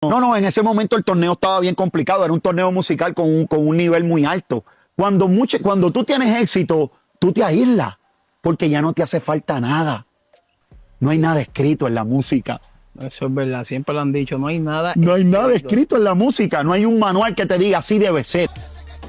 No, en ese momento el torneo estaba bien complicado, era un torneo musical con un nivel muy alto. Cuando tú tienes éxito, tú te aíslas, porque ya no te hace falta nada. No hay nada escrito en la música. Eso es verdad, siempre lo han dicho, no hay nada. No hay nada escrito en la música, no hay un manual que te diga así debe ser.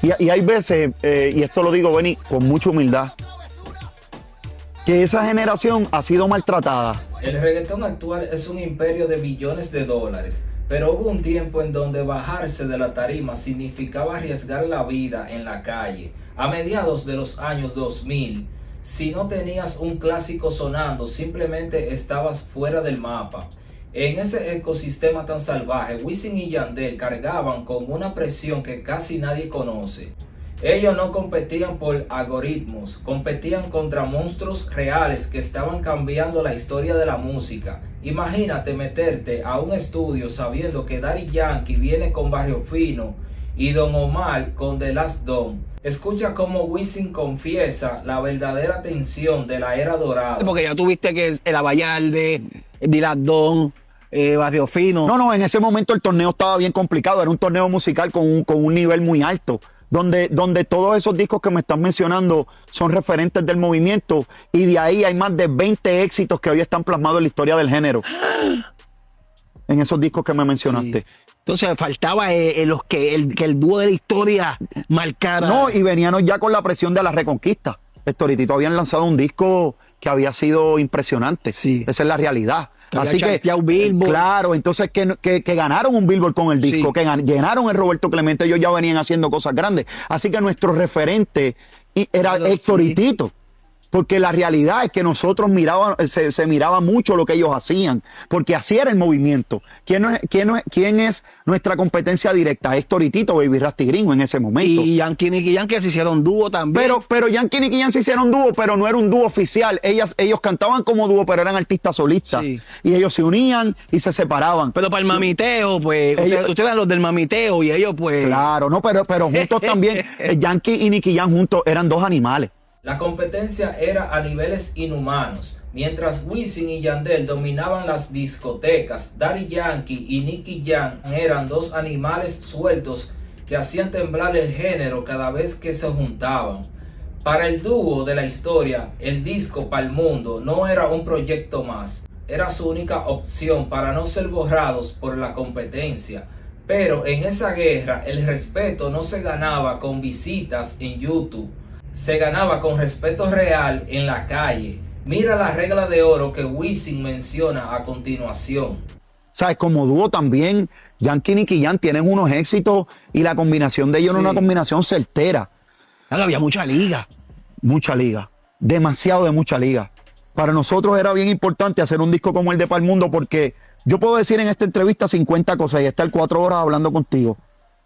Y hay veces, y esto lo digo, Benny, con mucha humildad, que esa generación ha sido maltratada. El reggaetón actual es un imperio de billones de dólares, pero hubo un tiempo en donde bajarse de la tarima significaba arriesgar la vida en la calle. A mediados de los años 2000, si no tenías un clásico sonando, simplemente estabas fuera del mapa. En ese ecosistema tan salvaje, Wisin y Yandel cargaban con una presión que casi nadie conoce. Ellos no competían por algoritmos, competían contra monstruos reales que estaban cambiando la historia de la música. Imagínate meterte a un estudio sabiendo que Daddy Yankee viene con Barrio Fino y Don Omar con The Last Don. Escucha cómo Wisin confiesa la verdadera tensión de la era dorada. Porque ya tuviste que el Abayalde, el Diladón, Barrio Fino. No, en ese momento el torneo estaba bien complicado, era un torneo musical con un nivel muy alto. Donde todos esos discos que me están mencionando son referentes del movimiento, y de ahí hay más de 20 éxitos que hoy están plasmados en la historia del género. En esos discos que me mencionaste. Sí. Entonces faltaba que el dúo de la historia marcara. No, y veníamos ya con la presión de la Reconquista. Storitito habían lanzado un disco que había sido impresionante. Sí. Esa es la realidad. Así que, claro, entonces que ganaron un Billboard con el disco, sí, que llenaron el Roberto Clemente, ellos ya venían haciendo cosas grandes. Así que nuestro referente era Héctor y Tito. Porque la realidad es que nosotros se miraba mucho lo que ellos hacían, porque así era el movimiento. ¿Quién es nuestra competencia directa? Héctor y Tito, Baby Rasty Gringo en ese momento. Y Yankee, Nicky Jam, que se hicieron dúo también. Pero Yankee y Nicky Jam se hicieron dúo, pero no era un dúo oficial. Ellos cantaban como dúo, pero eran artistas solistas. Sí. Y ellos se unían y se separaban. Pero para el mamiteo, pues, ustedes eran los del mamiteo y ellos, pues... Claro, no, pero juntos también, Yankee y Nicky Jam juntos eran dos animales. La competencia era a niveles inhumanos. Mientras Wisin y Yandel dominaban las discotecas, Daddy Yankee y Nicky Jam eran dos animales sueltos que hacían temblar el género cada vez que se juntaban. Para el dúo de la historia, el disco para el mundo no era un proyecto más, era su única opción para no ser borrados por la competencia. Pero en esa guerra el respeto no se ganaba con visitas en YouTube. Se ganaba con respeto real en la calle. Mira la regla de oro que Wisin menciona a continuación. ¿Sabes? Como dúo también, Yankee y Nicky Jam tienen unos éxitos, y la combinación de ellos era una combinación certera. Claro, había mucha liga. Mucha liga. Demasiado de mucha liga. Para nosotros era bien importante hacer un disco como el de Pa'l Mundo, porque yo puedo decir en esta entrevista 50 cosas y estar 4 horas hablando contigo.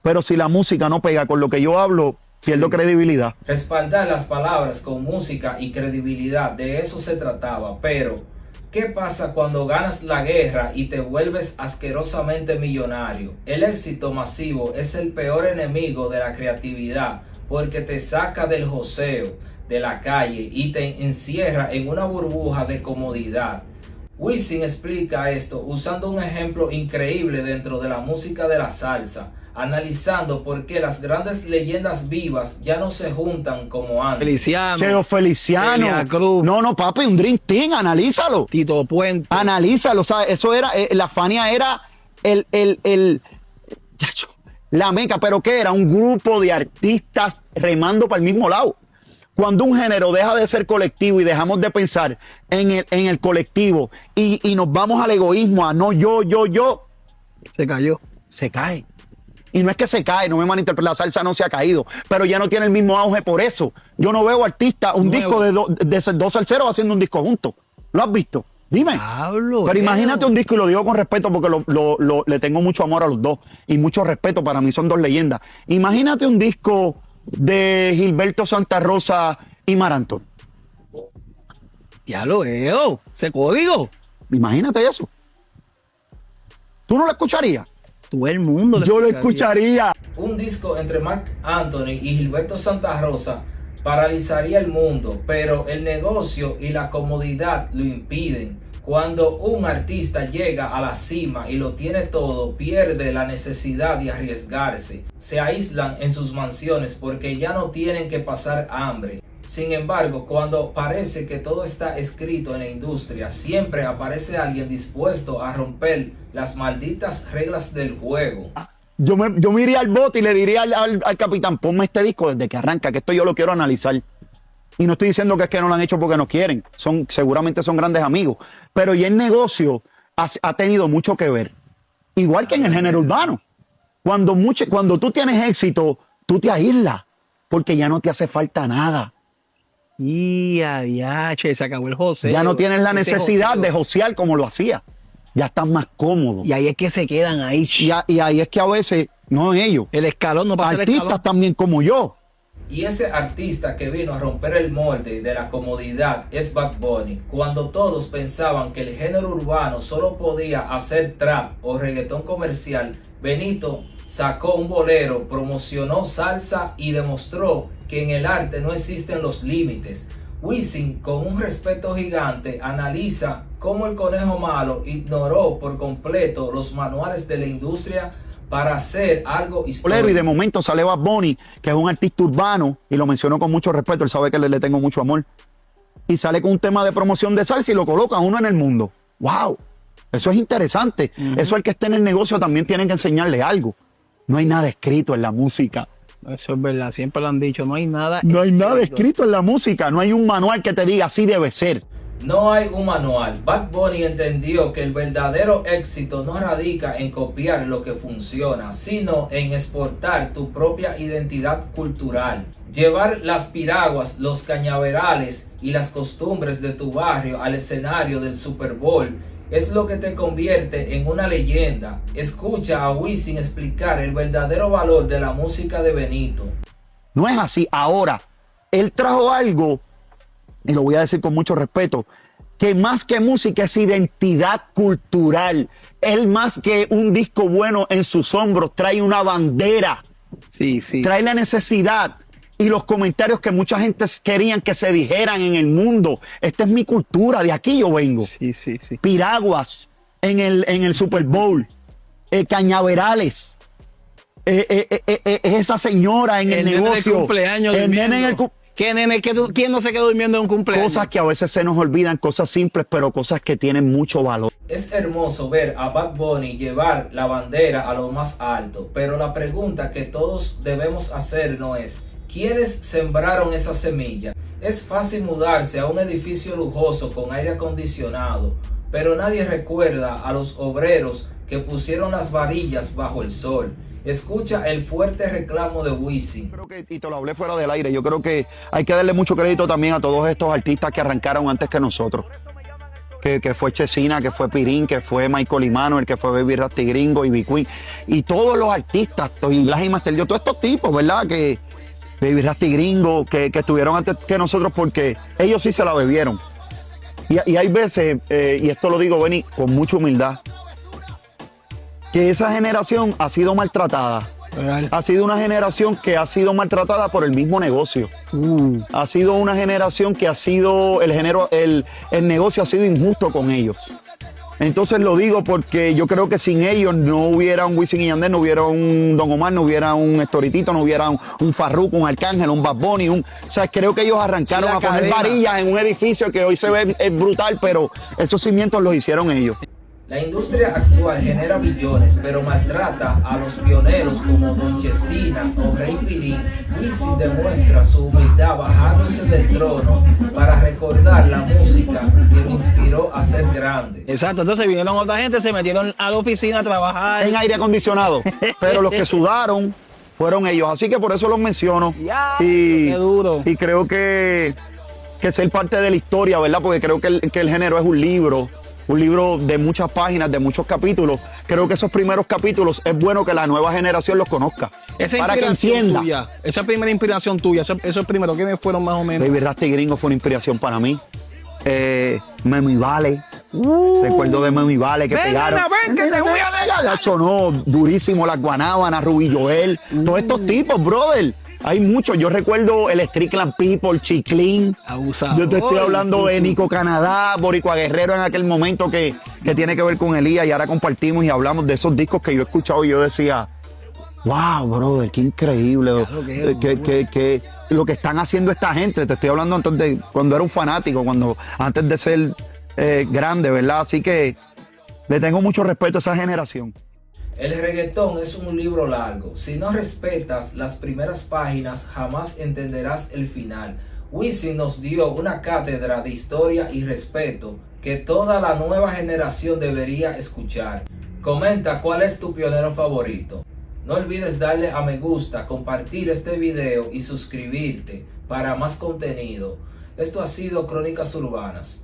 Pero si la música no pega con lo que yo hablo, pierdo credibilidad. Respaldar las palabras con música y credibilidad, de eso se trataba. Pero, ¿qué pasa cuando ganas la guerra y te vuelves asquerosamente millonario? El éxito masivo es el peor enemigo de la creatividad, porque te saca del joseo, de la calle, y te encierra en una burbuja de comodidad. Wisin explica esto usando un ejemplo increíble dentro de la música de la salsa, analizando por qué las grandes leyendas vivas ya no se juntan como antes. Feliciano. Cheo Feliciano. Cruz. No, papi, un Dream Team, analízalo. Tito Puente. Analízalo, ¿sabes? Eso era, la Fania era la meca, pero ¿qué era? Un grupo de artistas remando para el mismo lado. Cuando un género deja de ser colectivo y dejamos de pensar en el colectivo y nos vamos al egoísmo, a no yo, se cayó. Se cae. Y no es que se cae, no me malinterprete, la salsa no se ha caído, pero ya no tiene el mismo auge por eso. Yo no veo artistas, un disco de dos salseros haciendo un disco juntos. ¿Lo has visto? Dime. Pero imagínate un disco, y lo digo con respeto porque le tengo mucho amor a los dos y mucho respeto, para mí son dos leyendas. Imagínate un disco de Gilberto Santa Rosa y Mar Anthony. Ya lo veo, ese código. Imagínate eso. ¿Tú no lo escucharías? Todo el mundo. Yo lo escucharía. Un disco entre Marc Anthony y Gilberto Santa Rosa paralizaría el mundo, pero el negocio y la comodidad lo impiden. Cuando un artista llega a la cima y lo tiene todo, pierde la necesidad de arriesgarse. Se aíslan en sus mansiones porque ya no tienen que pasar hambre. Sin embargo, cuando parece que todo está escrito en la industria, siempre aparece alguien dispuesto a romper las malditas reglas del juego. Yo me iría al bote y le diría al capitán, ponme este disco desde que arranca, que esto yo lo quiero analizar. Y no estoy diciendo que es que no lo han hecho porque no quieren. Seguramente son grandes amigos. Pero ya el negocio ha tenido mucho que ver. Igual que en el género urbano. Cuando tú tienes éxito, tú te aíslas. Porque ya no te hace falta nada. Se acabó el joseo. Ya no tienes la necesidad de josear como lo hacía. Ya estás más cómodo. Y ahí es que se quedan ahí. Y ahí es que a veces, no ellos. El escalón no pasa el artistas escalón. también como yo. Y ese artista que vino a romper el molde de la comodidad es Bad Bunny. Cuando todos pensaban que el género urbano solo podía hacer trap o reggaetón comercial, Benito sacó un bolero, promocionó salsa y demostró que en el arte no existen los límites. Wisin, con un respeto gigante, analiza cómo el Conejo Malo ignoró por completo los manuales de la industria para hacer algo histórico. Y de momento sale Bad Bunny, que es un artista urbano, y lo menciono con mucho respeto, él sabe que le tengo mucho amor, y sale con un tema de promoción de salsa y lo coloca uno en el mundo. ¡Wow! Eso es interesante. Eso el que esté en el negocio también tiene que enseñarle algo. No hay nada escrito en la música. Eso es verdad, siempre lo han dicho, no hay nada. No hay nada escrito en la música, no hay un manual que te diga así debe ser. No hay un manual. Bad Bunny entendió que el verdadero éxito no radica en copiar lo que funciona, sino en exportar tu propia identidad cultural. Llevar las piraguas, los cañaverales y las costumbres de tu barrio al escenario del Super Bowl es lo que te convierte en una leyenda. Escucha a Wisin explicar el verdadero valor de la música de Benito. No es así. Ahora, él trajo algo, y lo voy a decir con mucho respeto, que más que música es identidad cultural. Él más que un disco bueno en sus hombros trae una bandera. Sí. Trae la necesidad y los comentarios que mucha gente querían que se dijeran en el mundo. Esta es mi cultura, de aquí yo vengo. Sí. Piraguas en el Super Bowl, cañaverales. Esa señora en el negocio. Cumpleaños el nene en el ¿Qué nene? ¿Quién no se quedó durmiendo en un cumpleaños? Cosas que a veces se nos olvidan, cosas simples, pero cosas que tienen mucho valor. Es hermoso ver a Bad Bunny llevar la bandera a lo más alto, pero la pregunta que todos debemos hacernos es: ¿quiénes sembraron esa semilla? Es fácil mudarse a un edificio lujoso con aire acondicionado, pero nadie recuerda a los obreros que pusieron las varillas bajo el sol. Escucha el fuerte reclamo de Wisin. Creo que, y te lo hablé fuera del aire, yo creo que hay que darle mucho crédito también a todos estos artistas que arrancaron antes que nosotros. Que fue Chesina, que fue Pirín, que fue Michael Immanuel, que fue Baby Rasty Gringo, Ivy Queen. Y todos los artistas, y Blas y Master, todos estos tipos, ¿verdad? Que Baby Rasty Gringo, que estuvieron antes que nosotros porque ellos sí se la bebieron. Y hay veces, y esto lo digo, Benny, con mucha humildad, que esa generación ha sido maltratada. Real. Ha sido una generación que ha sido maltratada por el mismo negocio. Ha sido una generación que ha sido, el negocio ha sido injusto con ellos. Entonces lo digo porque yo creo que sin ellos no hubiera un Wisin y Yandel, no hubiera un Don Omar, no hubiera un Estoritito, no hubiera un Farruko, un Arcángel, un Bad Bunny, o sea, creo que ellos arrancaron a poner varillas en un edificio que hoy se ve brutal, pero esos cimientos los hicieron ellos. La industria actual genera billones, pero maltrata a los pioneros como Don Chesina o Rey Pirín. Wisin demuestra su humildad bajándose del trono para recordar la música que lo inspiró a ser grande. Exacto, entonces vinieron otra gente, se metieron a la oficina a trabajar. En aire acondicionado, pero los que sudaron fueron ellos, así que por eso los menciono. Qué duro. Y creo que ser parte de la historia, ¿verdad? Porque creo que el género es un libro de muchas páginas, de muchos capítulos. Creo que esos primeros capítulos es bueno que la nueva generación los conozca. Para que entienda. Tuya, esa primera inspiración tuya, esos primeros, ¿quiénes fueron más o menos? Baby Rasty Gringo fue una inspiración para mí. Memi Vale. Recuerdo de Memi Vale que pegaron. Ven, que te voy a negar. No, durísimo, Las Guanábanas, Rubí Joel. Todos estos tipos, brother. Hay muchos. Yo recuerdo el Strickland People, Chiclín. Abusado. Yo te estoy hablando de Nico Canadá, Boricua Guerrero en aquel momento que tiene que ver con Elías, y ahora compartimos y hablamos de esos discos que yo he escuchado y yo decía, wow, brother, qué increíble. Claro que lo que están haciendo esta gente. Te estoy hablando antes de cuando era un fanático, antes de ser grande, ¿verdad? Así que le tengo mucho respeto a esa generación. El reggaetón es un libro largo. Si no respetas las primeras páginas, jamás entenderás el final. Wisin nos dio una cátedra de historia y respeto que toda la nueva generación debería escuchar. Comenta cuál es tu pionero favorito. No olvides darle a me gusta, compartir este video y suscribirte para más contenido. Esto ha sido Crónicas Urbanas.